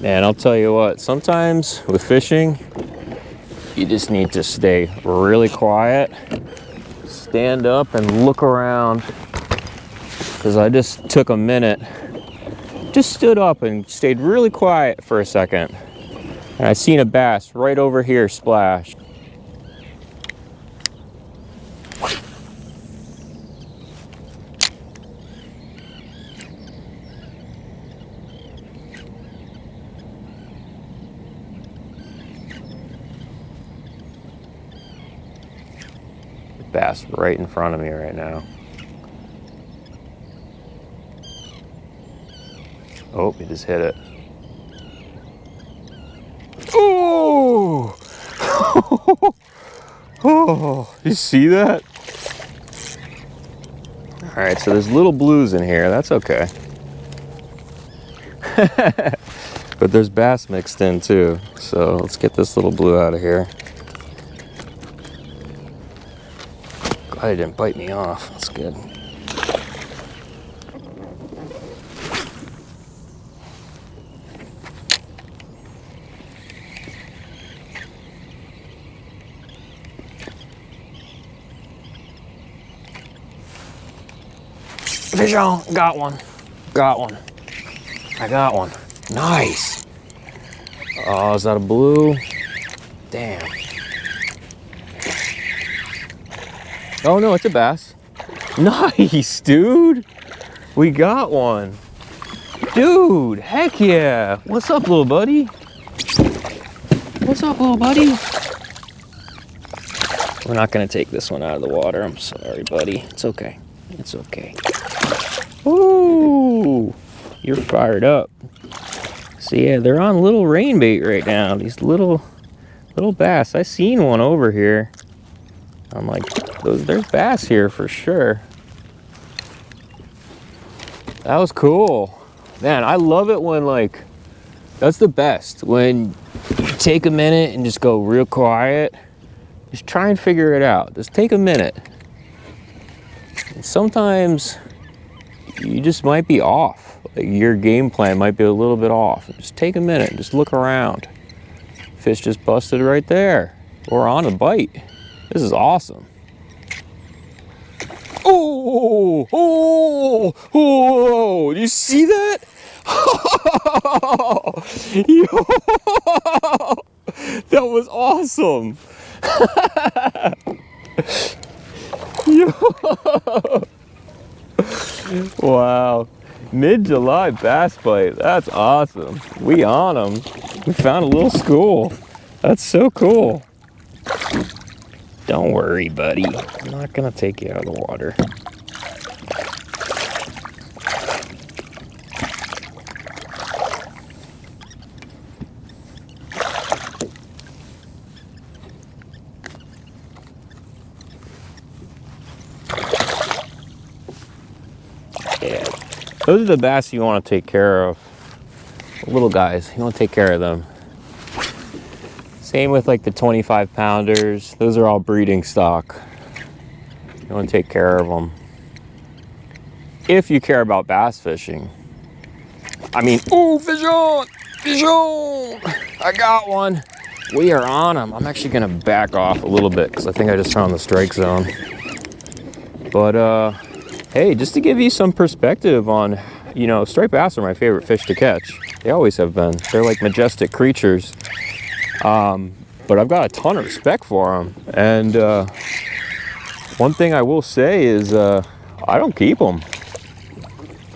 And I'll tell you what, sometimes with fishing, you just need to stay really quiet, stand up and look around. Because I just took a minute, just stood up and stayed really quiet for a second. And I seen a bass right over here splash. Bass right in front of me right now. Oh, he just hit it. Oh! Oh, you see that? All right, so there's little blues in here. That's okay. But there's bass mixed in too. So let's get this little blue out of here. Glad he didn't bite me off. That's good. Fish on, got one. Got one. I got one. Nice. Oh, is that a blue? Damn. Oh no, it's a bass. Nice, dude. We got one. Dude, heck yeah. What's up, little buddy? What's up, little buddy? We're not gonna take this one out of the water. I'm sorry, buddy. It's okay. It's okay. Ooh, you're fired up. So yeah, they're on little rain bait right now. These little bass. I seen one over here. I'm like, there's bass here for sure. That was cool. Man, I love it when like, that's the best. When you take a minute and just go real quiet. Just try and figure it out. Just take a minute. And sometimes you just might be off. Like your game plan might be a little bit off. Just take a minute, just look around. Fish just busted right there. Or on a bite. This is awesome. Oh, oh, oh, do you see that? Yo, that was awesome. Yo. Wow, mid-July bass bite. That's awesome. We on them. We found a little school. That's so cool. Don't worry, buddy. I'm not gonna take you out of the water. Yeah, those are the bass you want to take care of. The little guys, you want to take care of them. Same with like the 25 pounders. Those are all breeding stock. You want to take care of them. If you care about bass fishing. I mean, ooh, fish on! Fish on! I got one. We are on them. I'm actually gonna back off a little bit because I think I just found the strike zone. But hey, just to give you some perspective on, you know, striped bass are my favorite fish to catch. They always have been. They're like majestic creatures. But I've got a ton of respect for them. And one thing I will say is I don't keep them.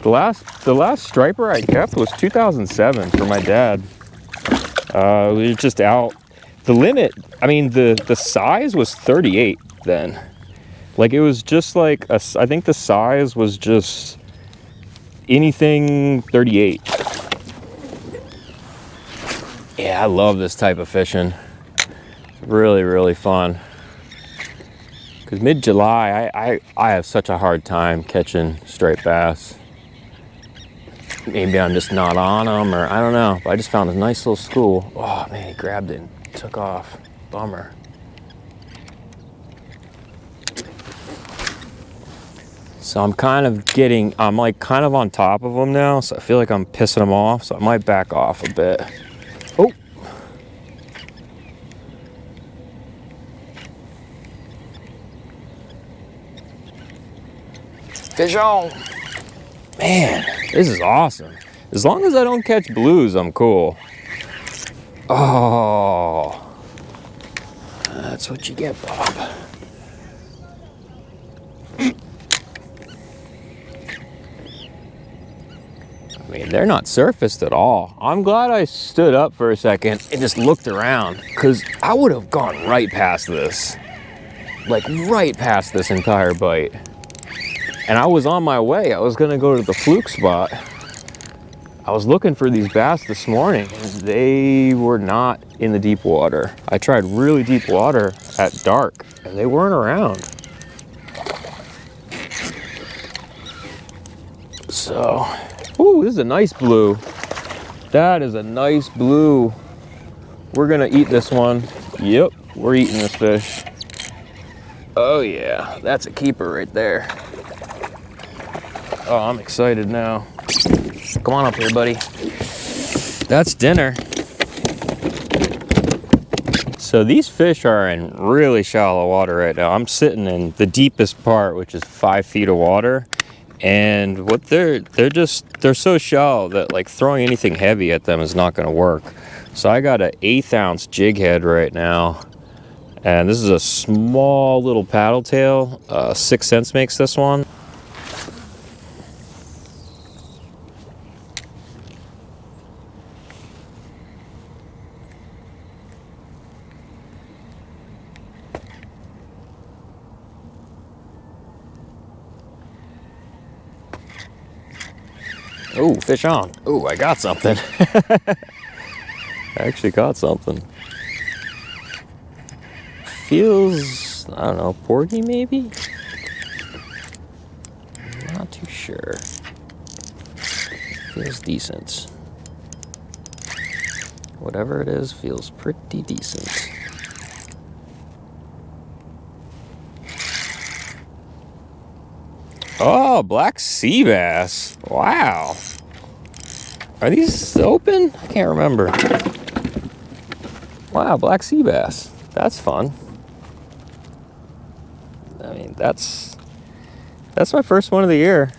The last striper I kept was 2007 for my dad. We were just out. The limit, I mean, the size was 38 then. Like it was just like, I think the size was just anything 38. Yeah, I love this type of fishing. It's really, really fun. Because mid-July, I have such a hard time catching striped bass. Maybe I'm just not on them, or I don't know. But I just found a nice little school. Oh man, he grabbed it and took off. Bummer. So I'm like kind of on top of them now, so I feel like I'm pissing them off, so I might back off a bit. Oh. Fish on. Man, this is awesome. As long as I don't catch blues, I'm cool. Oh, that's what you get, Bob. I mean, they're not surfaced at all. I'm glad I stood up for a second and just looked around, because I would have gone right past this. Like right past this entire bite. And I was on my way. I was gonna go to the fluke spot. I was looking for these bass this morning and they were not in the deep water. I tried really deep water at dark and they weren't around. So, ooh, this is a nice blue. That is a nice blue. We're gonna eat this one. Yep, we're eating this fish. Oh yeah, that's a keeper right there. Oh, I'm excited now. Come on up here, buddy. That's dinner. So these fish are in really shallow water right now. I'm sitting in the deepest part, which is 5 feet of water. And what they're so shallow that like throwing anything heavy at them is not gonna work. So I got an 1/8 ounce jig head right now. And this is a small little paddle tail. 6 cents makes this one. Oh, fish on. Oh, I got something. I actually caught something. Feels, I don't know, porgy maybe? Not too sure. Feels decent. Whatever it is, feels pretty decent. Oh, black sea bass. Wow. Are these open? I can't remember. Wow, black sea bass. That's fun. I mean, that's my first one of the year.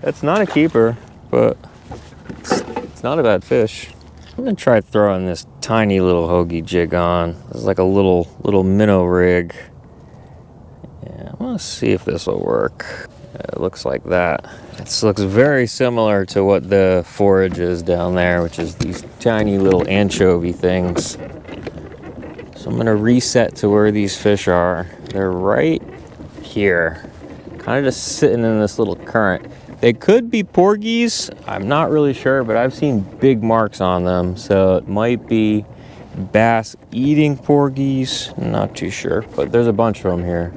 That's not a keeper, but it's not a bad fish. I'm gonna try throwing this tiny little hoagie jig on. This is like a little minnow rig. Yeah, I want to see if this will work. It looks like that. It looks very similar to what the forage is down there, which is these tiny little anchovy things. So I'm gonna reset to where these fish are. They're right here, kind of just sitting in this little current. They could be porgies, I'm not really sure, but I've seen big marks on them, so it might be bass eating porgies. Not too sure, but there's a bunch of them here.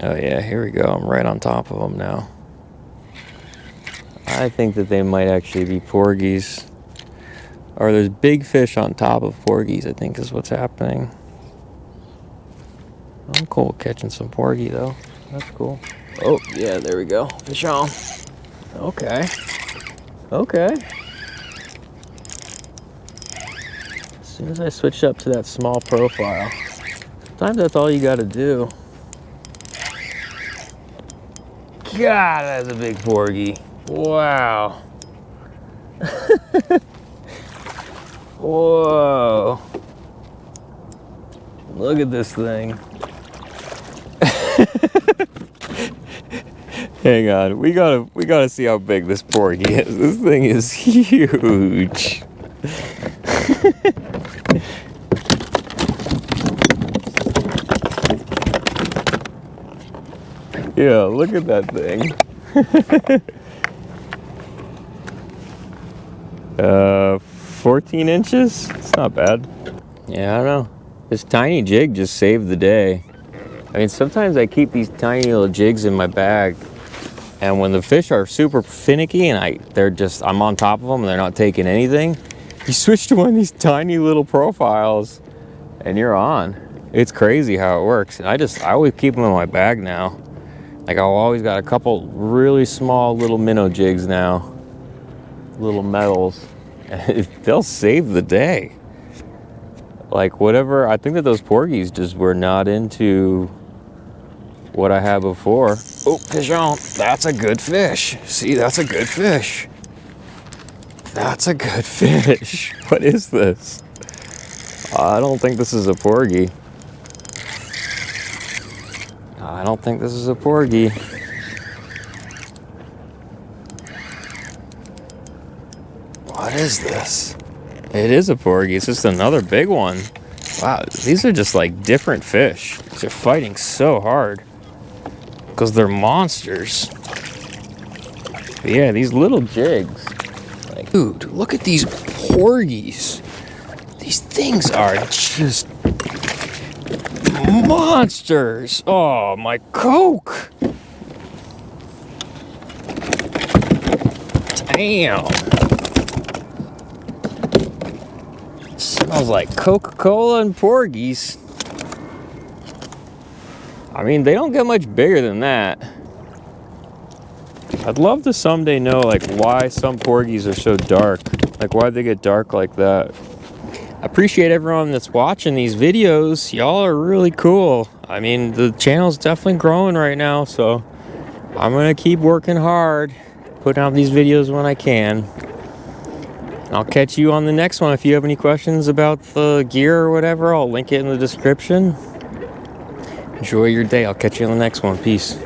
Oh yeah, here we go. I'm right on top of them now. I think that they might actually be porgies. Or there's big fish on top of porgies, I think is what's happening. I'm cool catching some porgy though. That's cool. Oh, yeah, there we go. Fish on. Okay. Okay. As soon as I switch up to that small profile, sometimes that's all you gotta do. God, that's a big porgy. Wow. Whoa. Look at this thing. Hang on, we gotta see how big this porgy is. This thing is huge. Yeah, look at that thing. 14 inches? It's not bad. Yeah, I don't know. This tiny jig just saved the day. I mean, sometimes I keep these tiny little jigs in my bag And when the fish are super finicky and I'm on top of them and they're not taking anything, you switch to one of these tiny little profiles and you're on. It's crazy how it works. And I always keep them in my bag now. Like I've always got a couple really small little minnow jigs now, little metals. They'll save the day. Like whatever, I think that those porgies just were not into what I had before. Oh, fish on. That's a good fish. See, that's a good fish. That's a good fish. What is this? I don't think this is a porgy. I don't think this is a porgy. What is this? It is a porgy. It's just another big one. Wow, these are just like different fish. They're fighting so hard because they're monsters. But yeah, these little jigs. Like, dude, look at these porgies. These things are just monsters. Oh, my Coke. Damn. Smells like Coca-Cola and porgies. I mean, they don't get much bigger than that. I'd love to someday know, like, why some porgies are so dark. Like, why they get dark like that. I appreciate everyone that's watching these videos. Y'all are really cool. I mean, the channel's definitely growing right now, so I'm gonna keep working hard, putting out these videos when I can. I'll catch you on the next one. If you have any questions about the gear or whatever, I'll link it in the description. Enjoy your day. I'll catch you on the next one. Peace.